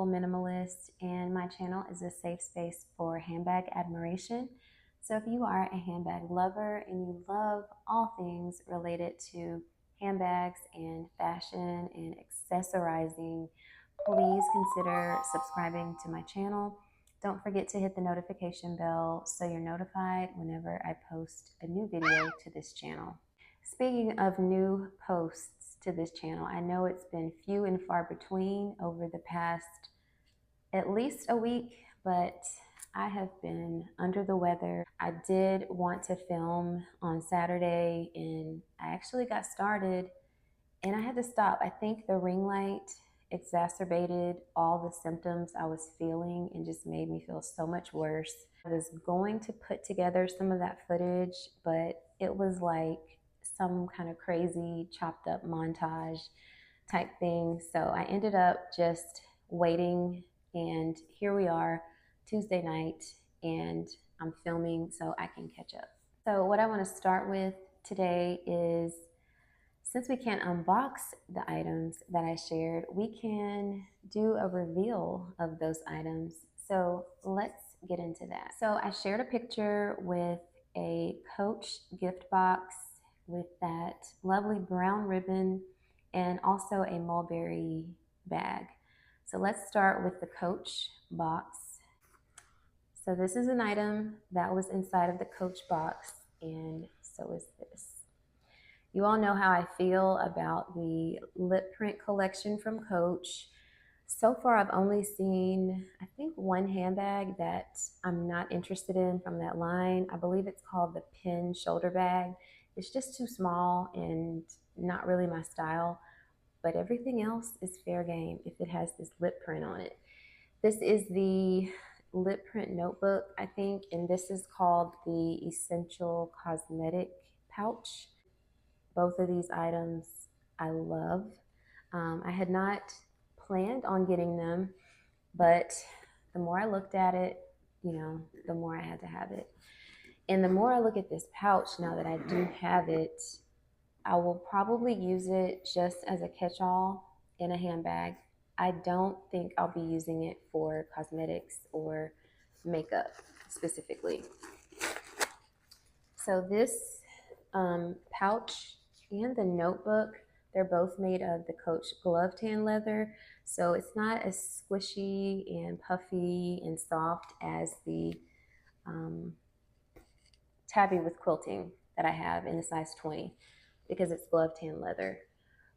Mindful Minimalist, and my channel is a safe space for handbag admiration. So if you are a handbag lover and you love all things related to handbags and fashion and accessorizing, please consider subscribing to my channel. Don't forget to hit the notification bell so you're notified whenever I post a new video to this channel. Speaking of new posts to this channel, I know it's been few and far between over the past at least a week, but I have been under the weather. I did want to film on Saturday and I actually got started and I had to stop. I think the ring light exacerbated all the symptoms I was feeling and just made me feel so much worse. I was going to put together some of that footage, but it was like some kind of crazy chopped up montage type thing. So I ended up just waiting, and here we are, Tuesday night, and I'm filming so I can catch up. So what I want to start with today is, since we can't unbox the items that I shared, we can do a reveal of those items. So let's get into that. So I shared a picture with a Coach gift box with that lovely brown ribbon and also a Mulberry bag. So let's start with the Coach box. So this is an item that was inside of the Coach box, and so is this. You all know how I feel about the lip print collection from Coach. So far, I've only seen, I think, one handbag that I'm not interested in from that line. I believe it's called the Pin Shoulder Bag. It's just too small and not really my style, but everything else is fair game if it has this lip print on it. This is the lip print notebook, I think, and this is called the Essential Cosmetic Pouch. Both of these items I love. I had not planned on getting them, but the more I looked at it, the more I had to have it. And the more I look at this pouch now that I do have it, I will probably use it just as a catch-all in a handbag. I don't think I'll be using it for cosmetics or makeup specifically. So this pouch and the notebook, they're both made of the Coach glove tan leather, so it's not as squishy and puffy and soft as the Tabby with quilting that I have in the size 20 because it's glove tan leather.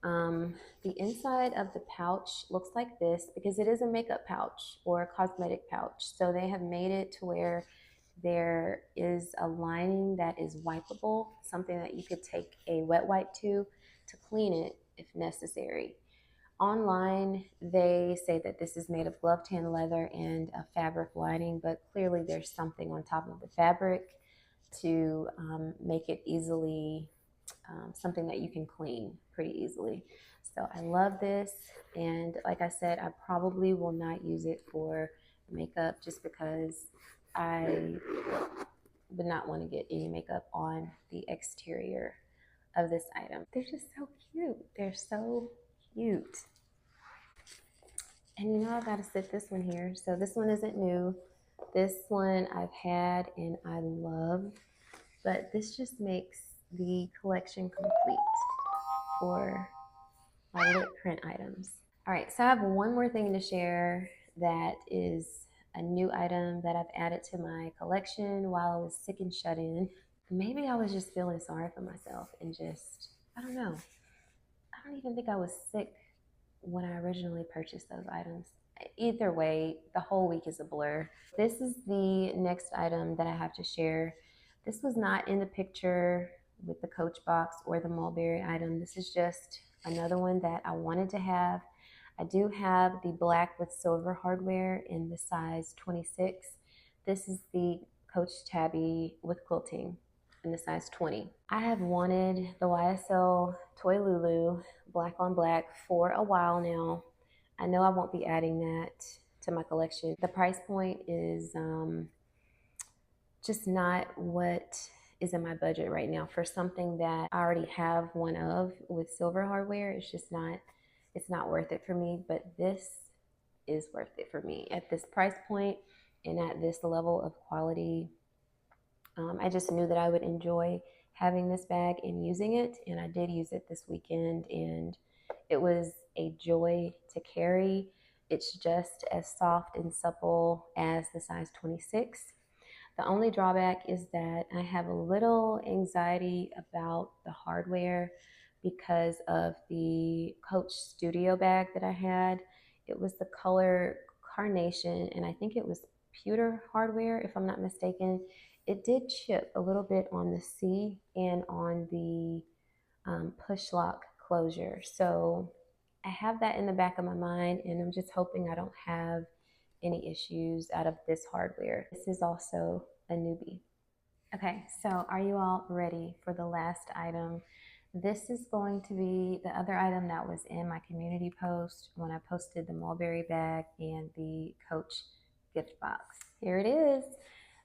The inside of the pouch looks like this because it is a makeup pouch or a cosmetic pouch, so they have made it to where there is a lining that is wipeable, something that you could take a wet wipe to clean it if necessary. Online, they say that this is made of glove tan leather and a fabric lining, but clearly there's something on top of the fabric to make it easily something that you can clean pretty easily. So I love this, and like I said, I probably will not use it for makeup just because I would not want to get any makeup on the exterior of this item. They're just so cute. They're so cute. And you know, I've got to sit this one here. So this one isn't new. This one I've had and I love, but this just makes the collection complete for my lip print items. All right, so I have one more thing to share that is a new item that I've added to my collection while I was sick and shut in. Maybe I was just feeling sorry for myself and just, I don't know. I don't even think I was sick when I originally purchased those items. Either way, the whole week is a blur. This is the next item that I have to share. This was not in the picture with the Coach box or the Mulberry item. This is just another one that I wanted to have. I do have the black with silver hardware in the size 26. This is the Coach Tabby with quilting in the size 20. I have wanted the YSL Toy Lulu black on black for a while now. I know I won't be adding that to my collection. The price point is just not what is in my budget right now for something that I already have one of with silver hardware. It's just not, it's not worth it for me. But this is worth it for me at this price point and at this level of quality. I just knew that I would enjoy having this bag and using it, and I did use it this weekend, and it was a joy to carry. It's just as soft and supple as the size 26. The only drawback is that I have a little anxiety about the hardware because of the Coach Studio bag that I had. It was the color Carnation, and I think it was pewter hardware, if I'm not mistaken. It did chip a little bit on the C and on the push lock closure. So I have that in the back of my mind, and I'm just hoping I don't have any issues out of this hardware. This is also a newbie. Okay, so are you all ready for the last item? This is going to be the other item that was in my community post when I posted the Mulberry bag and the Coach gift box. Here it is.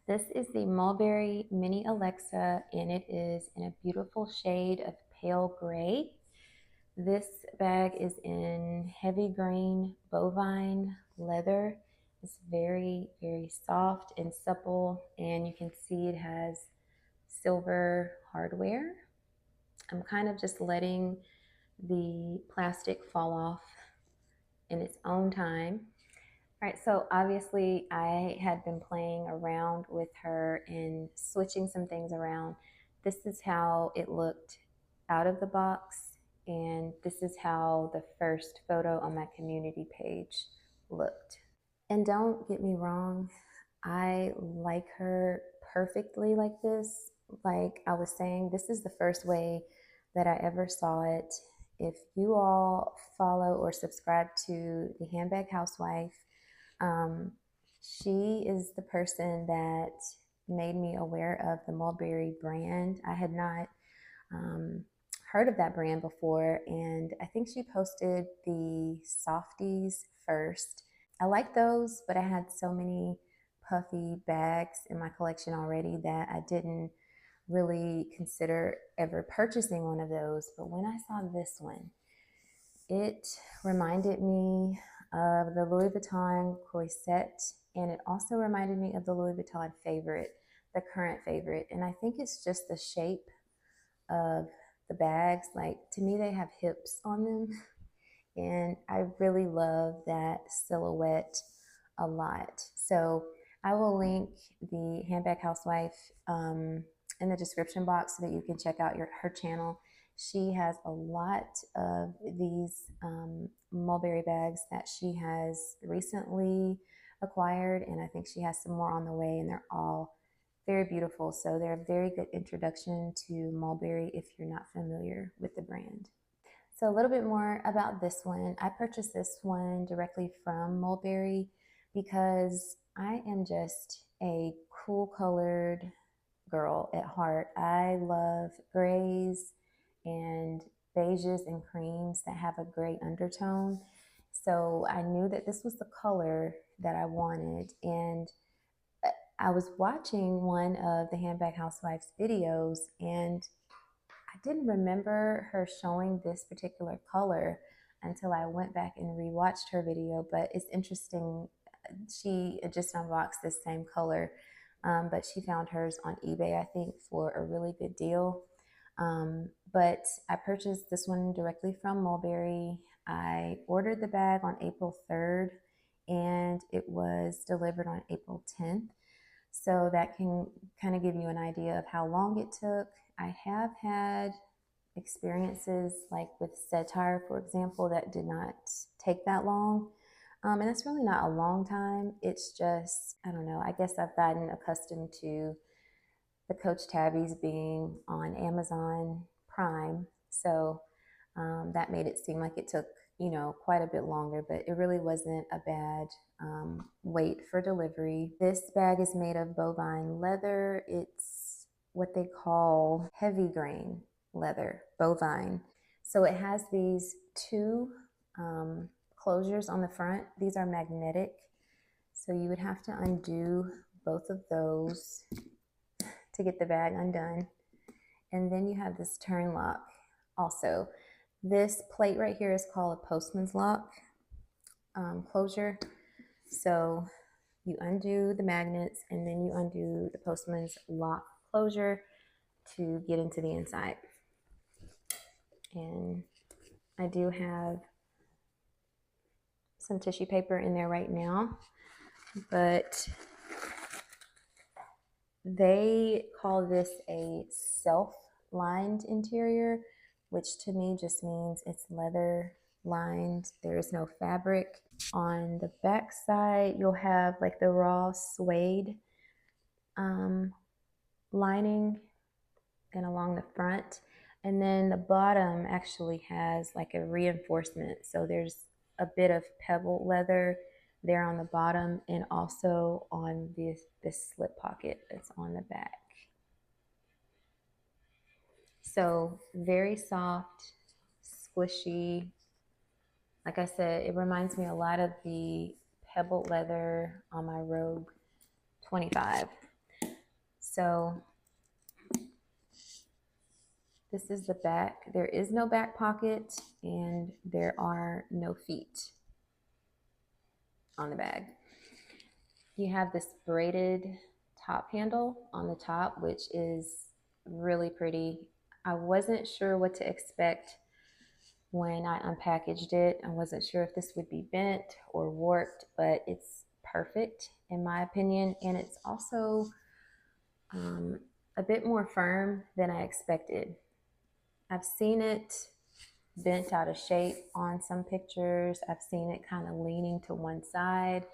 This is the Mulberry Mini Alexa, and it is in a beautiful shade of pale gray. This bag is in heavy grain bovine leather. It's very, very soft and supple, and you can see it has silver hardware. I'm kind of just letting the plastic fall off in its own time. All right, so obviously I had been playing around with her and switching some things around. This is how it looked out of the box, and this is how the first photo on my community page looked. And don't get me wrong, I like her perfectly like this. Like I was saying, this is the first way that I ever saw it. If you all follow or subscribe to the Handbag Housewife, she is the person that made me aware of the Mulberry brand. I had not heard of that brand before, and I think she posted the Softies first. I like those, but I had so many puffy bags in my collection already that I didn't really consider ever purchasing one of those. But when I saw this one, it reminded me of the Louis Vuitton Croisette, and it also reminded me of the Louis Vuitton favorite, the current favorite. And I think it's just the shape of the bags. Like, to me, they have hips on them. And I really love that silhouette a lot. So I will link the Handbag Housewife in the description box so that you can check out her channel. She has a lot of these Mulberry bags that she has recently acquired, and I think she has some more on the way, and they're all very beautiful. So they're a very good introduction to Mulberry if you're not familiar with the brand. So a little bit more about this one. I purchased this one directly from Mulberry because I am just a cool colored girl at heart. I love grays and beiges and creams that have a gray undertone. So I knew that this was the color that I wanted. And I was watching one of the Handbag Housewives videos, and I didn't remember her showing this particular color until I went back and rewatched her video. But it's interesting, she just unboxed this same color, but she found hers on eBay, I think, for a really good deal. But I purchased this one directly from Mulberry. I ordered the bag on April 3rd, and it was delivered on April 10th. So that can kind of give you an idea of how long it took. I have had experiences like with CETTIRE, for example, that did not take that long. And it's really not a long time. It's just, I don't know, I guess I've gotten accustomed to the Coach Tabbies being on Amazon Prime. So that made it seem like it took, quite a bit longer, but it really wasn't a bad wait for delivery. This bag is made of bovine leather. It's what they call heavy grain leather, bovine. So it has these two closures on the front. These are magnetic. So you would have to undo both of those to get the bag undone. And then you have this turn lock also. This plate right here is called a postman's lock closure. So you undo the magnets and then you undo the postman's lock closure to get into the inside. And I do have some tissue paper in there right now, but they call this a self-lined interior, which to me just means it's leather lined. There is no fabric. On the back side, you'll have like the raw suede lining, and along the front. And then the bottom actually has like a reinforcement. So there's a bit of pebble leather there on the bottom and also on this slip pocket that's on the back. So very soft, squishy. Like I said, it reminds me a lot of the pebble leather on my Rogue 25. So this is the back. There is no back pocket and there are no feet on the bag. You have this braided top handle on the top, which is really pretty. I wasn't sure what to expect when I unpackaged it. I wasn't sure if this would be bent or warped, but it's perfect in my opinion. And it's also a bit more firm than I expected. I've seen it bent out of shape on some pictures. I've seen it kind of leaning to one side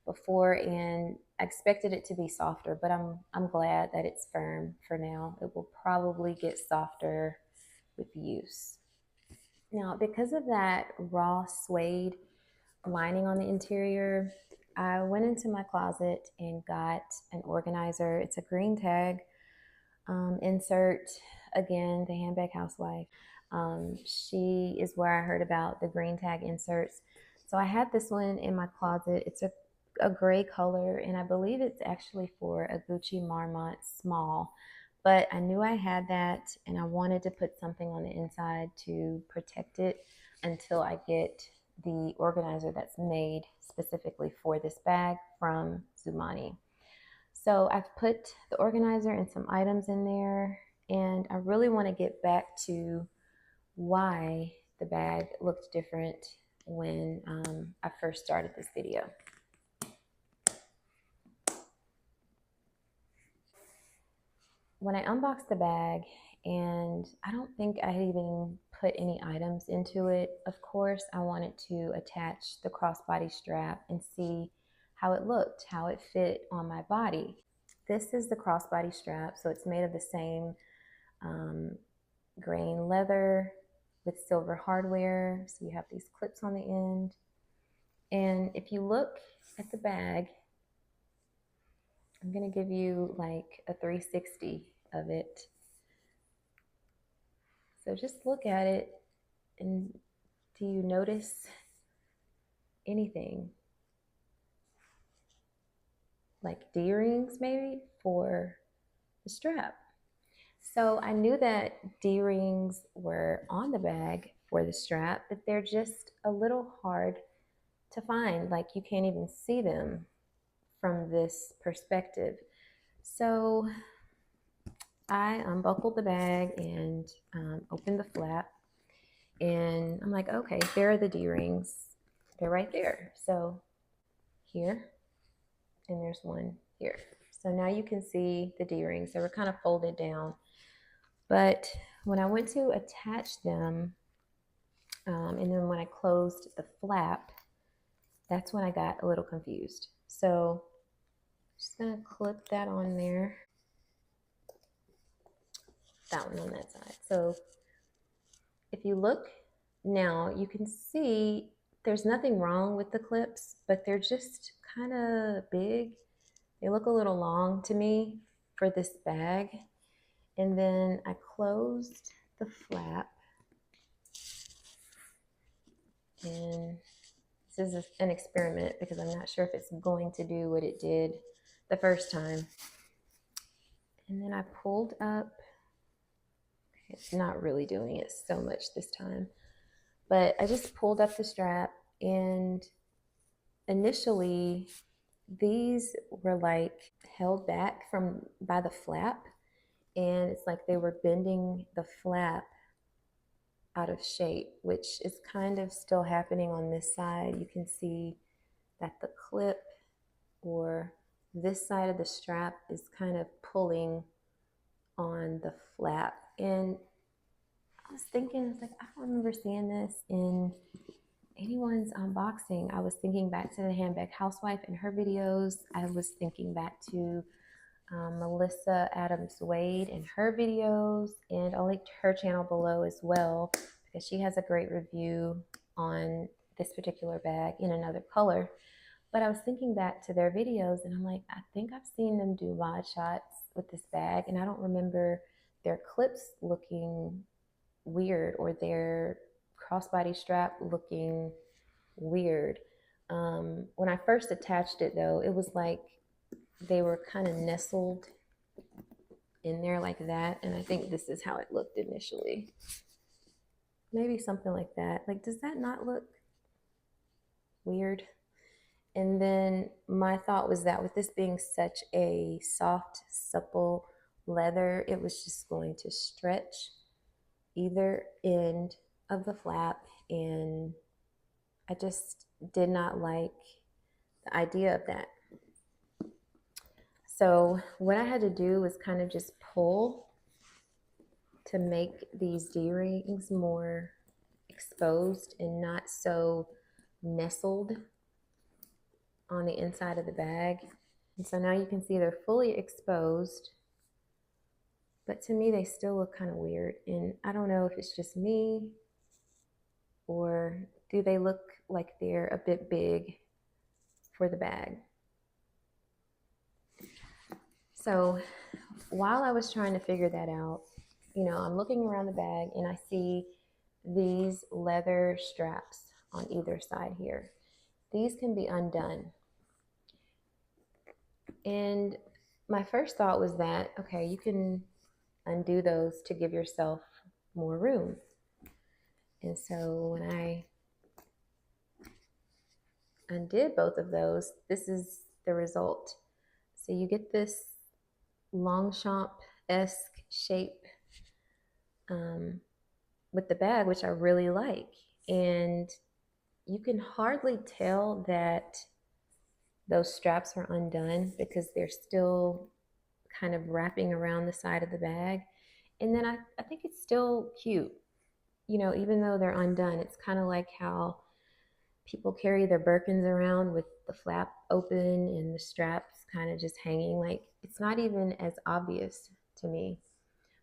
before, and I expected it to be softer, but I'm glad that it's firm for now. It will probably get softer with use. Now, because of that raw suede lining on the interior, I went into my closet and got an organizer. It's a green tag insert. Again, the handbag housewife. She is where I heard about the green tag inserts. So I had this one in my closet. It's a gray color, and I believe it's actually for a Gucci Marmont small. But I knew I had that, and I wanted to put something on the inside to protect it until I get the organizer that's made specifically for this bag from Zumani. So I've put the organizer and some items in there, and I really want to get back to why the bag looked different when I first started this video. When I unboxed the bag, and I don't think I even put any items into it. Of course, I wanted to attach the crossbody strap and see how it looked, how it fit on my body. This is the crossbody strap, so it's made of the same grain leather with silver hardware. So you have these clips on the end. And if you look at the bag, I'm going to give you like a 360 of it. So just look at it, and do you notice anything? Like D-rings maybe for the strap. So I knew that D-rings were on the bag for the strap, but they're just a little hard to find. Like you can't even see them from this perspective. So I unbuckled the bag and opened the flap, and I'm like, okay, there are the D-rings. They're right there. So here, and there's one here. So now you can see the D-rings. They were kind of folded down. But when I went to attach them, and then when I closed the flap, that's when I got a little confused. So just gonna clip that on there. That one on that side. So if you look now, you can see there's nothing wrong with the clips, but they're just kind of big. They look a little long to me for this bag. And then I closed the flap, and this is an experiment because I'm not sure if it's going to do what it did the first time. And then I pulled up. It's not really doing it so much this time, but I just pulled up the strap, and initially these were like held back from by the flap, and it's like they were bending the flap out of shape, which is kind of still happening on this side. You can see that the clip or this side of the strap is kind of pulling on the flap. And I was thinking, it's like, I don't remember seeing this in anyone's unboxing. I was thinking back to the Handbag Housewife and her videos. I was thinking back to Melissa Adams Wade and her videos, and I'll link to her channel below as well because she has a great review on this particular bag in another color. But I was thinking back to their videos, and I'm like, I think I've seen them do mod shots with this bag, and I don't remember their clips looking weird or their crossbody strap looking weird. When I first attached it, though, it was like they were kind of nestled in there like that, and I think this is how it looked initially. Maybe something like that. Like, does that not look weird? And then my thought was that with this being such a soft, supple leather, it was just going to stretch either end of the flap, and I just did not like the idea of that. So what I had to do was kind of just pull to make these D-rings more exposed and not so nestled on the inside of the bag. And so now you can see they're fully exposed, but to me they still look kind of weird. And I don't know if it's just me, or do they look like they're a bit big for the bag? So while I was trying to figure that out, you know, I'm looking around the bag and I see these leather straps on either side here. These can be undone. And my first thought was that, okay, you can undo those to give yourself more room. And so when I undid both of those, this is the result. So you get this Longchamp-esque shape with the bag, which I really like. And you can hardly tell that those straps are undone because they're still kind of wrapping around the side of the bag. And then I think it's still cute, you know, even though they're undone. It's kind of like how people carry their Birkins around with the flap open and the straps kind of just hanging. Like, it's not even as obvious to me.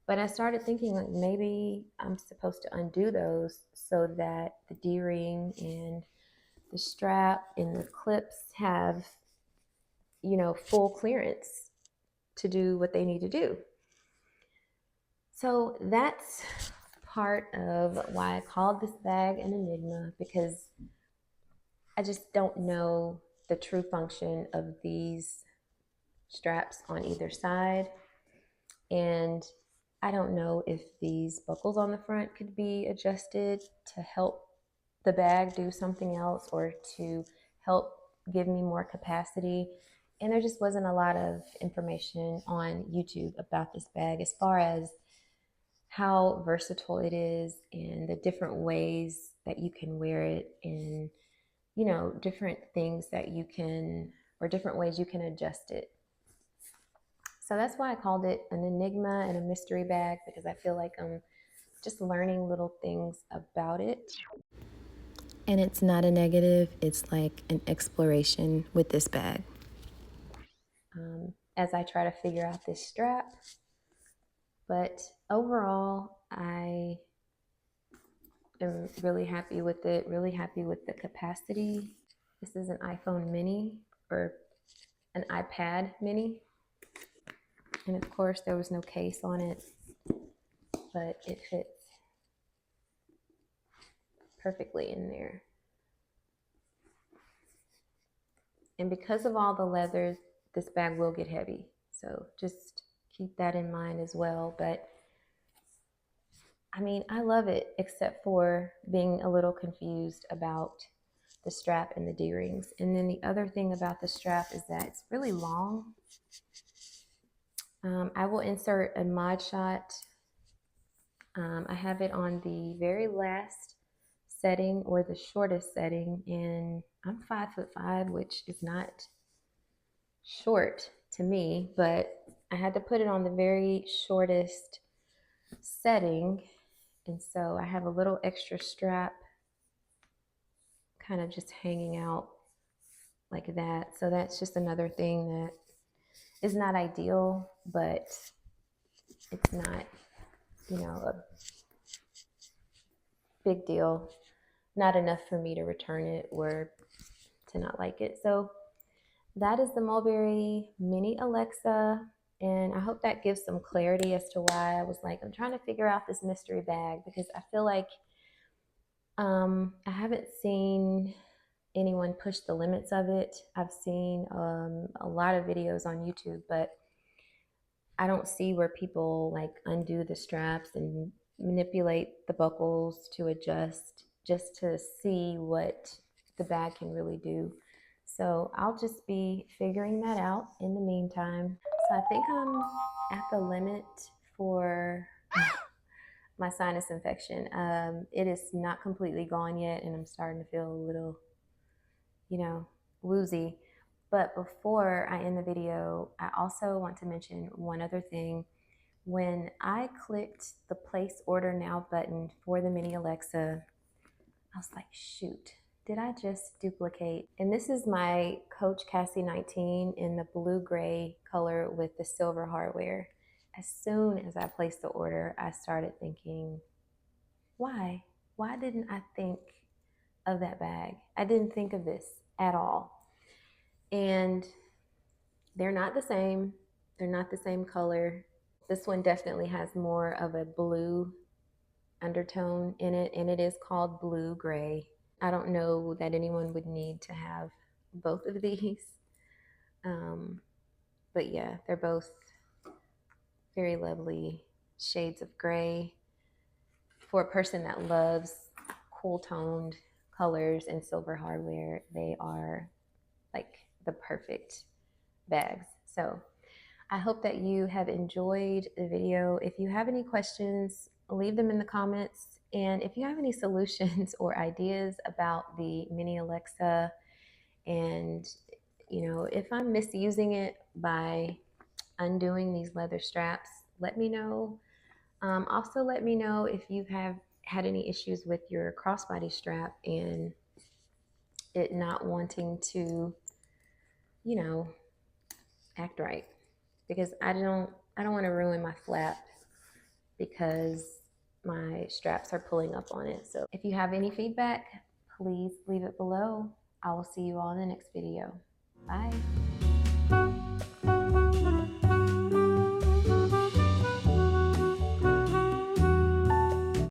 But I started thinking, like, maybe I'm supposed to undo those so that the D-ring and the strap and the clips have, you know, full clearance to do what they need to do. So that's part of why I called this bag an enigma, because I just don't know the true function of these straps on either side. And I don't know if these buckles on the front could be adjusted to help the bag do something else or to help give me more capacity. And there just wasn't a lot of information on YouTube about this bag as far as how versatile it is and the different ways that you can wear it, and, you know, different things that you can, or different ways you can adjust it. So that's why I called it an enigma and a mystery bag, because I feel like I'm just learning little things about it. And it's not a negative, it's like an exploration with this bag. As I try to figure out this strap. But overall, I am really happy with it, really happy with the capacity. This is an iPhone mini, or an iPad mini. And of course, there was no case on it, but it fits perfectly in there. And because of all the leather, this bag will get heavy. So just keep that in mind as well. But I mean, I love it, except for being a little confused about the strap and the D-rings. And then the other thing about the strap is that it's really long. I will insert a mod shot. I have it on the very last setting, or the shortest setting, and I'm 5'5", which is not short to me, but I had to put it on the very shortest setting, and so I have a little extra strap kind of just hanging out like that. So that's just another thing that is not ideal, but it's not, you know, a big deal. Not enough for me to return it or to not like it. So that is the Mulberry Mini Alexa, and I hope that gives some clarity as to why I was like, I'm trying to figure out this mystery bag, because I feel like I haven't seen anyone push the limits of it. I've seen a lot of videos on YouTube, but I don't see where people like undo the straps and manipulate the buckles to adjust, just to see what the bag can really do. So I'll just be figuring that out in the meantime. So I think I'm at the limit for my sinus infection. It is not completely gone yet, and I'm starting to feel a little, woozy. But before I end the video, I also want to mention one other thing. When I clicked the place order now button for the Mini Alexa, I was like, shoot, did I just duplicate? And this is my Coach Cassie 19 in the blue gray color with the silver hardware. As soon as I placed the order, I started thinking, why? Why didn't I think of that bag? I didn't think of this at all. And they're not the same. They're not the same color. This one definitely has more of a blue undertone in it, and it is called blue gray. I don't know that anyone would need to have both of these. But yeah, they're both very lovely shades of gray. For a person that loves cool toned colors and silver hardware, they are like the perfect bags. So I hope that you have enjoyed the video. If you have any questions, leave them in the comments. And if you have any solutions or ideas about the Mini Alexa, and if I'm misusing it by undoing these leather straps, let me know. Also, let me know if you have had any issues with your crossbody strap and it not wanting to, act right. Because I don't want to ruin my flap because my straps are pulling up on it. So if you have any feedback, please leave it below. I will see you all in the next video. Bye.